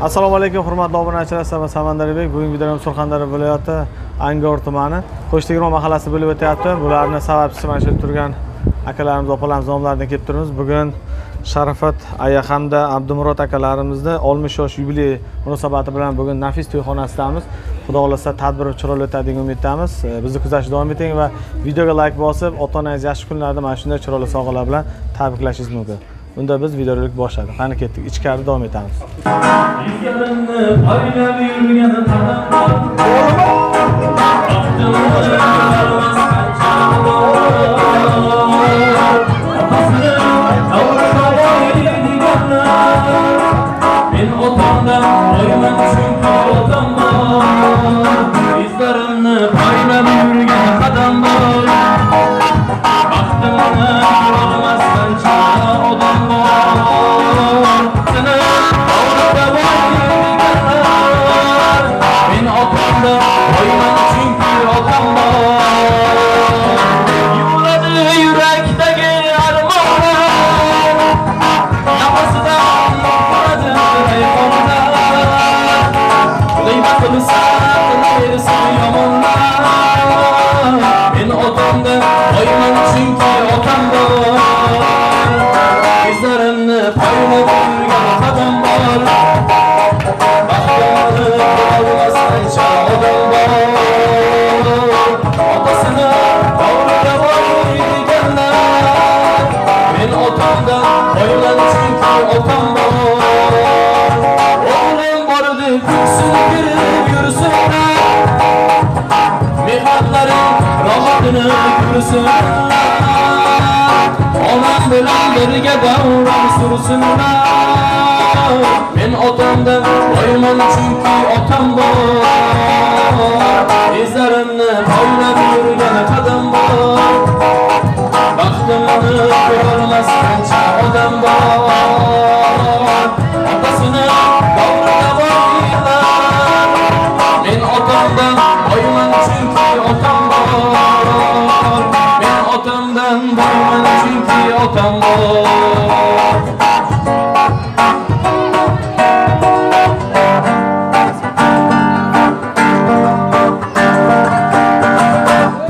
Assalomu alaykum hurmatli obunachilar, man Samandarbek. Bugungi videomiz Surxondaryo viloyati Angor tumani Qo'shtegirmon mahallasi bo'lib o'tyapti. Bularning sababchisi mana shu turgan akalarimiz, opalarimiz nomlaridan kelib turibmiz. Bugun Sharofat aya hamda Abdumurod akalarimizni 60 yosh yubiley munosabati bilan bugun Nafis to'yxonasidamiz. Xudo xolasa tadbir chiroyli o'tadi degan umiddamiz. Bizni kuzatishda davom eting va videoga like bosib, ota-onangiz yaxshi kunlarda mana shunday chiroyli sovg'alar bilan tabriklashingiz mumkin. Unda biz videorolik boshladik. Qani ketdik, ichkari davom etamiz. Men otamdan oyman çünkü otam var. İzlerimni paylab yurgan qadam bor. Baxtimni ko'rolmas qancha odam bor. Seni oldida bo'lganlar. Men otamdan oyman çünkü otam bor. Yuradi yurakdagi armonlar. Nafasidan men otamdan oyman çünkü otam bor. Izlarimni poylab yurgan qadam bor. Baxtimni ko'rolmas qancha odam bor. Otasini bag'riga borganlar. Men otamdan oyman çünkü otam bor. O'g'lim bor deb yursin kirib yursinlar. Mehmonlaring rohatini ko'rsinlar. Onam bilan birga davron sursinlar. Men otamdan oyman çünkü otam bor. Izlarimni poylab yurgan qadam bor. Baxtimni ko'rolmas qancha odam bor. Otasini bag'riga borganlar. Men otamdan oyman çünkü otam bor. Men otamdan oyman çünkü otam bor.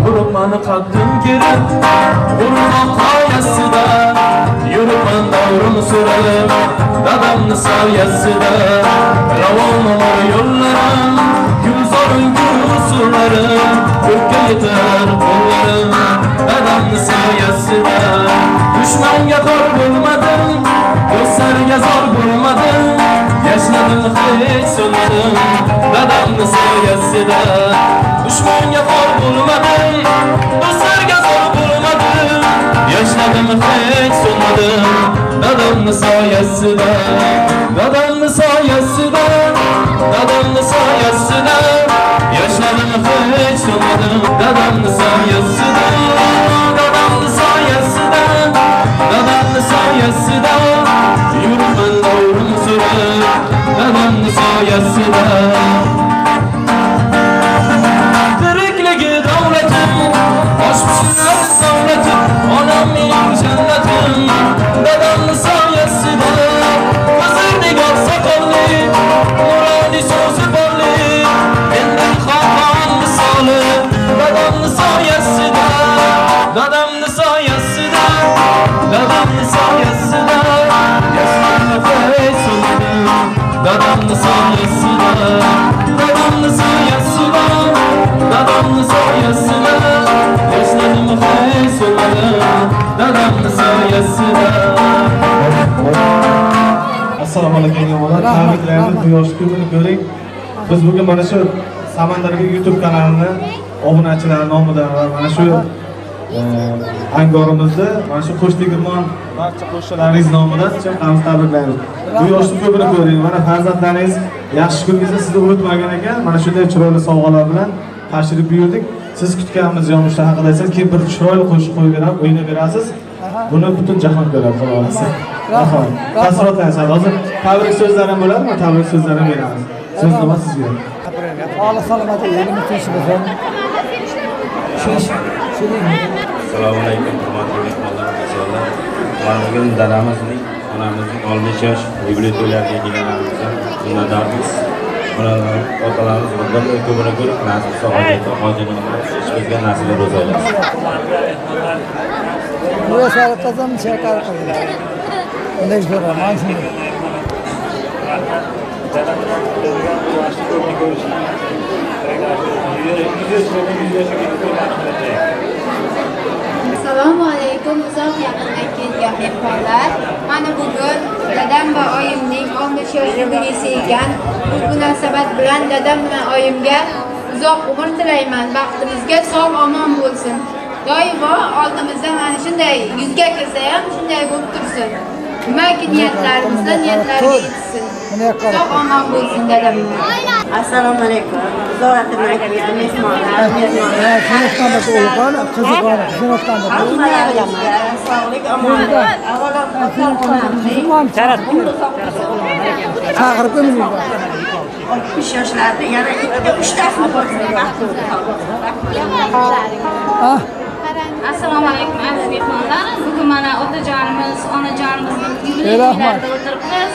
Urmani qaddim kerib, urmoq qoyasida, yuribman davrim surib, dadamni soyasida. Ravon umr yo'llarim, gulzorim gulsurlarim, ko'kka yetar qo'llarim, dadamni soyasida. Dushmanga xor bo'lmadim, do'stlarga zor bo'lmadim, yashladim hech so'nmadim, dadamni soyasida. Dushmanga xor bo'lmadim, do'stlarga zor bo'lmadim, yashladim hech so'nmadim, dadamni soyasida. Dadamni soyasida, dadamni soyasida, yashladim hech so'nmadim, dadamni soyasida. Dadamni soyasida, dadamni soyasida, yuribman davrim surib, dadamni soyasida. Tirikligi davlatim, oshpishlar savlatim, onam mening jannatim, dadamni soyasida. Qizilnigor soqolli, nuroniy so'zi borli, mendan xonxon misoli, dadamni soyasida. Dadamni soyasida, dadamni soyasida, yashadim hech so'nmadim, dadamni soyasida. Dadamni soyasida, dadamni soyasida, yashadim hech so'nmadim, dadamni soyasida. Assalomu alaykum yo'g'onlar. Tabriklarni quyosh kunini ko'ring. Biz bugun mana shu Samandarbek YouTube kanalini obunachilar nomidan va mana shu Angorimizda mana shu Qo'shtegirmon barcha qo'shnilaringiz nomidan chin qalbdan tabriklaymiz. Bu yoshni ko'pini ko'ring. Mana farzandlaringiz yaxshi kuningizda sizni unutmagan ekan. Mana shunday chiroyli sovg'alar bilan tashrif buyurdik. Siz kutganimiz yoshlar haqida aytsangiz, keyin bir chiroyli qo'shiq qo'yib berib, o'ynab berasiz. Buni butun jahon ko'radi, xudo xolasa. Rahmat. Taassurotlanasiz. Hozir tabrik so'zlarim bo'ladimi? Tabrik so'zlarim beramiz. So'z nima sizga? Sağlık salomatlik elini tinchligim. Assalomu alaykum hurmatli mehmonlar, do'stlar. Mana bugun dadamizning onamizning 60 yosh yubiley to'ylariga kelganlarimizdan minnatdormiz. Onalar, otalarimiz bundan ko'pini ko'rib, nasib hojini ishimizga nasib ro'za aylasin. Bu şarkıdan şarkı koyuyor. Ne güzel romansın. Assalomu alaykum, uzoq yaqindan kelgan mehmonlar. Mana bugun dadam va oyimning 60 yosh yubileysi ekan. Bu munosabat bilan dadam va oyimga uzoq umr tilayman. Baxtimizga sog' omon bo'lsin. Doimo oldimizda mana shunday yuzga kirsa ham shunday bo'lib tursin. Nimaki niyatlarimizda niyatlariga yetsin. Sog' omon bo'lsin dadam. Assalomu alaykum. Zoratini aytgan mehmonlar, Sinfdan da o'lgan, qiziq bor, sinfdan da. hammalarga sog'lik, omonlik. Avvalo Chaqirib qo'ying. 60 yoshlarda yana 2-3tasini ko'rsak Ah, Assalomu alaykum aziz mehmonlar. Bugun mana otajonimiz, onajonimizning yubiley Rahmat. to'ylarida o'tiribmiz.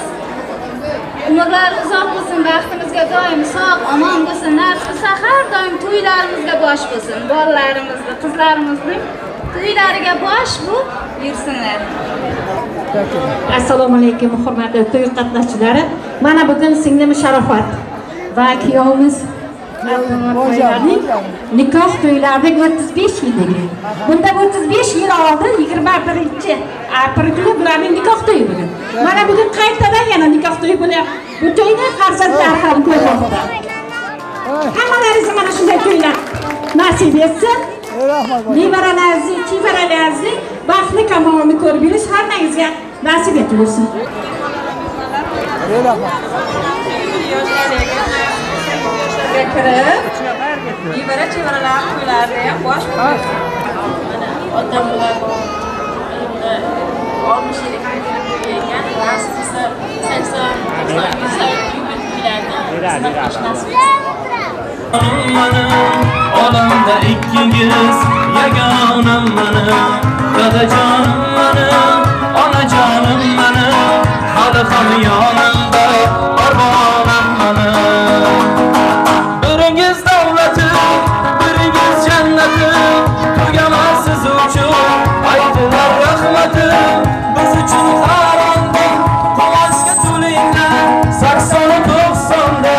Umrlar uzoq bo'lsin, baxtimizga doim sog', omon bo'lsin, nasib qilsa har doim to'ylarimizga bosh bo'lsin. Bolalarimizni, qizlarimizning to'ylariga bosh bo'lib yursinlar. Assalomu alaykum hurmatli to'y qatnashchilari. Mana bugun singlim Sharofat va kuyovimiz nikoh to'ylarining 35 yilligi. Bunda 35 yil oldin 21-aprel kuni bularning nikoh to'yi bugun. Mana bugun qaytadan yana nikoh to'yi bo'lyapti. Bu to'yni farzandlar ham ko'rmoqda. Hammalaringiz mana shunday to'ylar nasib etsin. Nevaralaringiz, chevaralaringiz baxtli kamolini ko'rib yurish hammangizga nasib etsin. Kirib, nevara chevaralar to'ylarida ham bosh bo'ladi. otam bilan 60 yillik to'ygan, nasib qilsa 80 Olamda ikkingiz yagonam mening, dadajonim mening, onajonim mening, hali ham yonimda armonam mening. Biringiz davlatim, biringiz jannatim, tugamas siz uchun aytilar rahmatim. Biz uchun harondan quvonchga to'linglar, 80-90da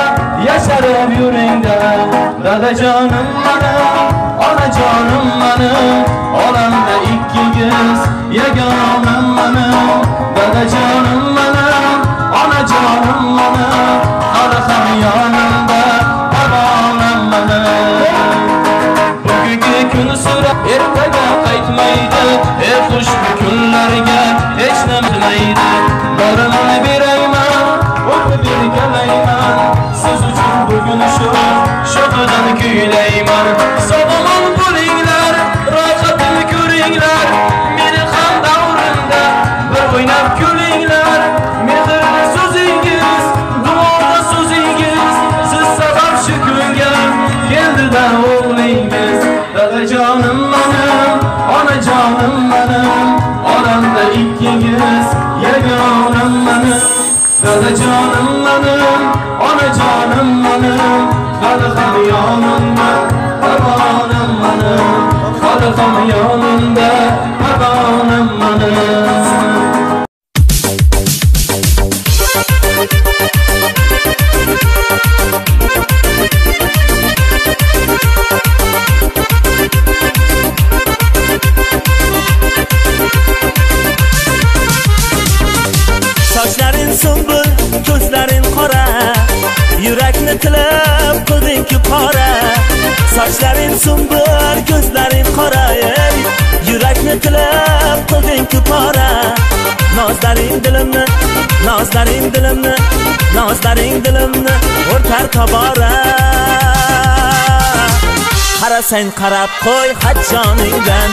yasharib yuringlar. Dadajonim mening, onajonim mening, olamda ikkingiz yagonam mening, dadajonim mening, onajonim mening, hali ham yonimda armonam mening. Bugungi kun so'rab ertaga qaytmaydi, xushbu kunlarga hech nima bilmaydi. Borimni berayman, o'qib bergalayman, siz uchun bugun sho'xidan kuylayman. Sog'omon bo'linglar, rohatimni ko'ringlar, meni ham davrimda bir o'ynab kulinglar. Mehrli so'zingiz, duoda so'zingiz, siz sabab shu kunga keldida o'g'lingiz. Dadajonim mening, onajonim mening, olamda ikkingiz yagonam mening. Dadajonim mening, onajonim mening, hali ham yonimda armonam mening, hali ham yonimda armonam mening. Sochlaring sumbul, ko'zlaring qora, yurakni tilib qilding-ku pora. Sochlaring sumbul, ko'zlaring qora, yurakni tilib qilding-ku pora. Nozlaring dilimni, nozlaring dilimni, nozlaring dilimni o'rtar tobora. Qarasang qarab qo'y hajjoningdan,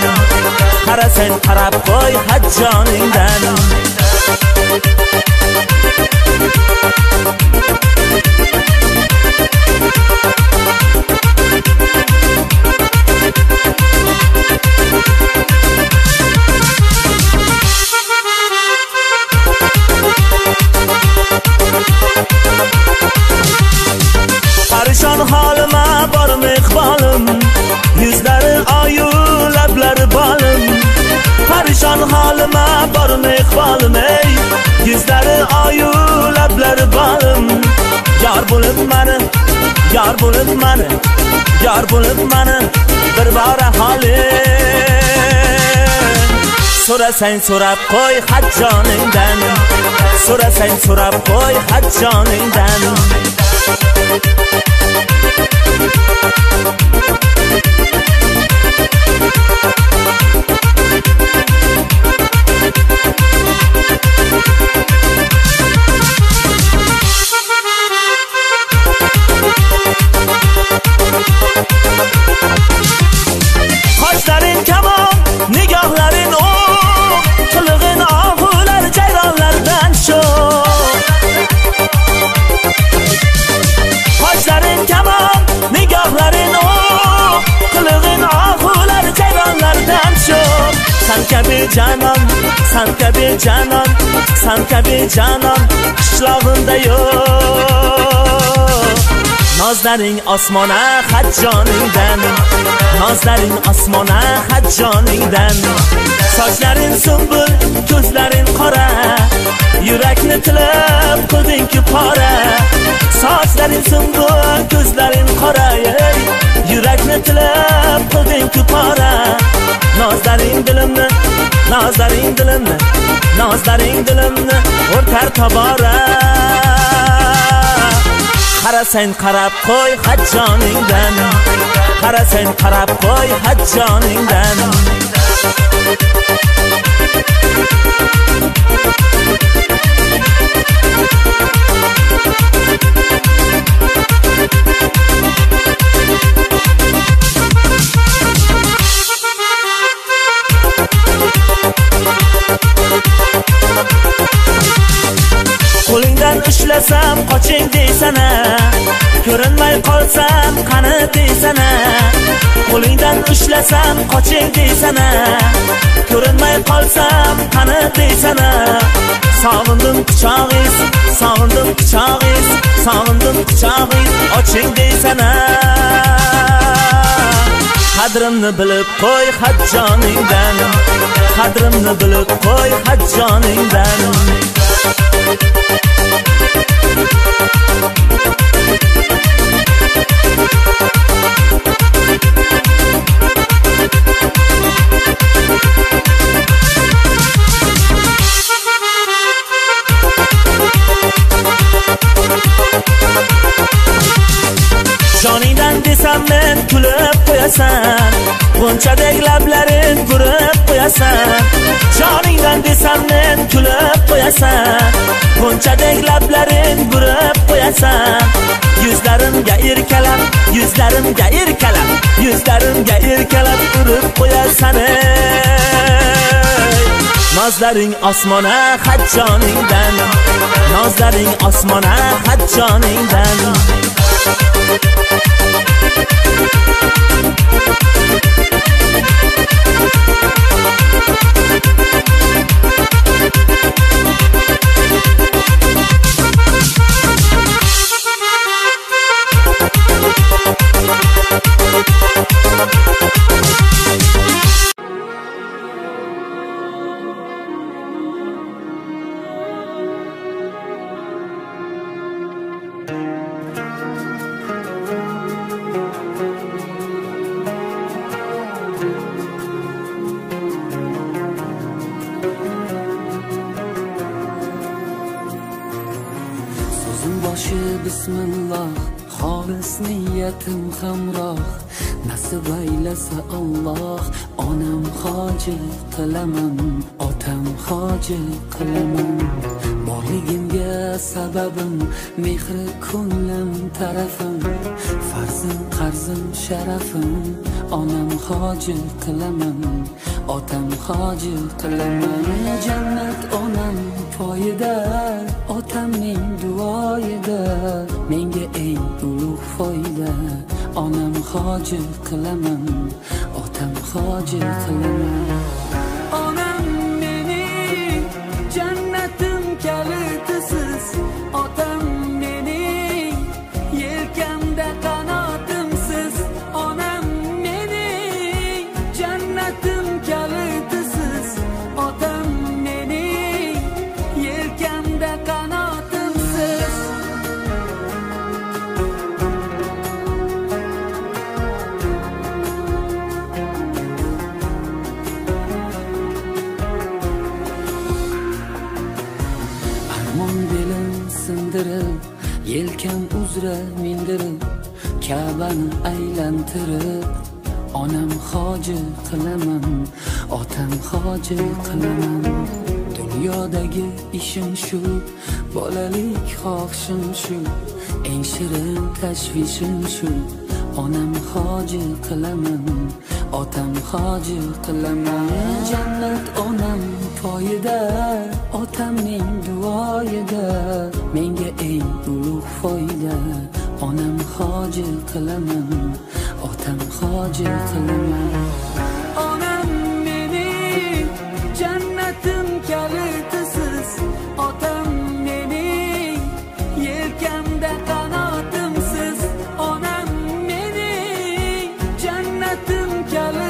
qarasang qarab qo'y hajjoningdan. Parishon holima bormi iqbolim, yuzlari oyu lablari bolim. Parishon holima bormi iqbolim, ey yuzlari oyu lablari bolim. Yar bo'lib mani, yar bo'lib mani, yar bo'lib mani bir bora holim. So'rasang so'rab qo'y hajjoningdan, so'rasang so'rab qo'y hajjoningdan. Qoshlaring kamon, nigohlaring o'q, qilig'in ohular jayronlardan sho'x. Qoshlaring kamon, nigohlaring o'q, qilig'in ohular jayronlardan sho'x. San kabi janon, san kabi janon, san kabi janon qishlog'imda yo'q. Nozlaring osmona hajjoningdan, nozlaring osmona hajjoningdan. Sochlaring sumbul, ko'zlaring qora, yurakni tilib qilding-ku pora. Sochlaring sumbul, ko'zlaring qora, yurakni tilib qilding-ku pora. Nozlaring dilimni, nozlaring dilimni, nozlaring dilimni o'rtar tobora. Qarasang qarab qo'y hajjoningdan, qarasang qarab qo'y hajjoningdan. Qo'lingdan ushlasam qoching deysana, ko'rinmay qolsam qani deysana. Qo'lingdan ushlasam qoching deysana, ko'rinmay qolsam qani deysana. Sog'indim quchog'ingiz, sog'indim quchog'ingiz, sog'indim quchog'ingiz oching deysana. Qadrimni bilib qo'y hajjoningdan, qadrimni bilib qo'y hajjoningdan. Joningdan desam men kulib qo'yasan, bunchadek lablaring burib qo'yasan. Joningdan desam men kulib qo'yasan, bunchadek lablaring burib qo'yasan. Yuzlarimga erkalab, yuzlarimga erkalab, yuzlarimga erkalab urib qo'yasan. Nozlaring osmona hajjoningdan, nozlaring osmona hajjoningdan. Bismillah, xolis niyatim hamroh, nasib aylasa Alloh. Onam hoji qilaman, otam hoji qilaman. Borligimga sababim mehri ko'nglim tarafim, farzim qarzim sharafim. Onam hoji qilaman, otam hoji qilaman. Jannat onam poyida, otamning duoyida. Menga eng ulug' foyda, onam hoji qilaman, otam hoji qilaman. Onam mening jannatim kalitisiz, otam mening yelkamda yelkam uzra mindirib Ka'bani aylantirib onam hoji qilaman otam hoji qilaman dunyodagi ishim shu bolalik xohishim shu eng shirin tashvishim shu onam hoji qilaman otam hoji qilaman jannat onam poyida otamning duoyida menga eng ulug' foyda onam hoji qilaman otam hoji qilaman onam mening jannatim kalitisiz otam mening yelkamda qanotimsiz onam mening jannatim kalitisiz